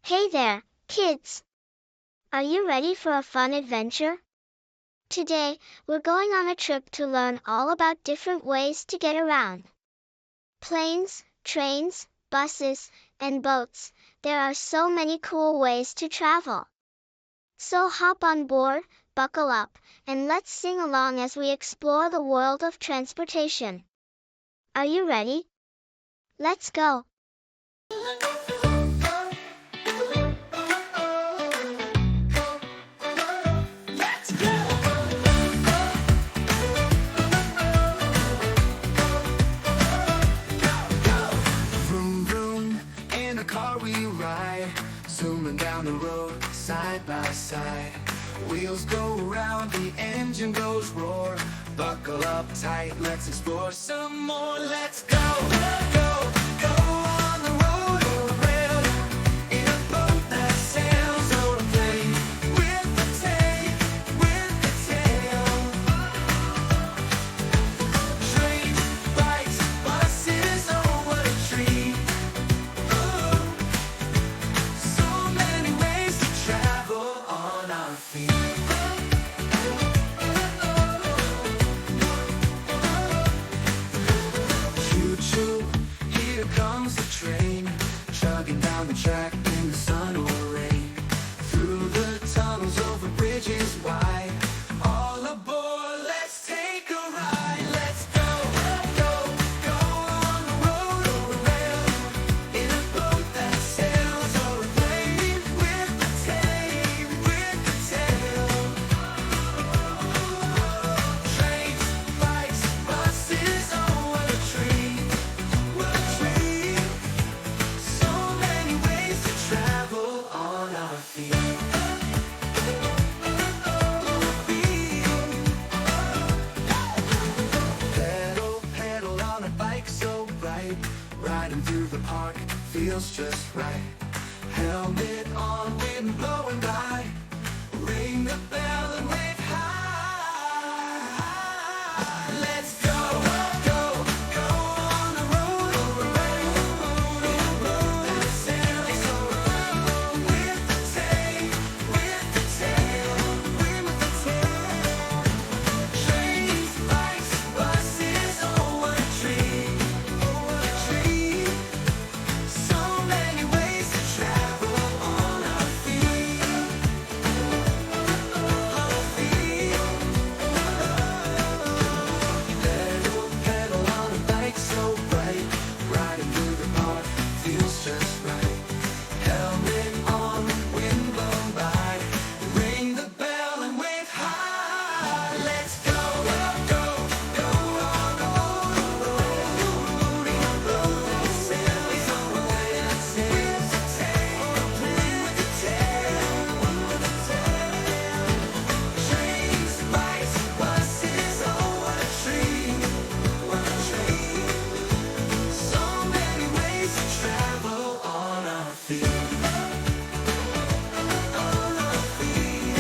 Hey there, kids! Are you ready for a fun adventure? Today, we're going on a trip to learn all about different ways to get around. Planes, trains, buses, and boats. There are so many cool ways to travel. So hop on board, buckle up, and let's sing along as we explore the world of transportation. Are you ready? Let's go! Vroom, vroom, in a car we ride, zooming down the road, side by side. Wheels go round, the engine goes roar. Buckle up tight, let's explore some more. Let's go, go, go on the road or rail, in a boat that sails or a plane, with the tail. Trains, bikes, buses, oh what a treat. So many ways to travel on our feet. Choo-choo, here comes the train, chugging down the track in the sun or rain. Through the tunnels, over bridges wide. All aboard, let's take a ride. Let's go, go, go on the road or a rail, in a boat that sails or a plane, with the tail. Trains, bikes, buses, oh what a treat, what a treat. So many ways to travel on our feet. Pedal, pedal on a bike so bright, riding through the park feels just right. Helmet on, wind blowing by, ring the bell and wave high. Let's go, go, go on the road or a rail, in a boat that sails or a plane, with the tail, with the tail. Trains, bikes, buses, oh what a treat, oh what a treat. So many ways to travel on our feet, Pedal, pedal on a bike so bright, riding through the park feels just right. Helmet on, wind blown by, ring the bell and wave high. Let's go, go, go on the road, in a boat that sails or a plane, with the tail. Trains, bikes, buses, oh what a treat, what a treat. So many ways to travel on our feet. On our feet.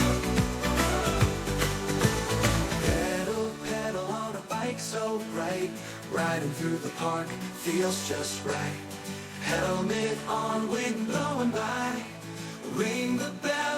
Pedal, pedal on a bike so bright, riding through the park feels just right. Helmet on, wind blowing by, ring the bell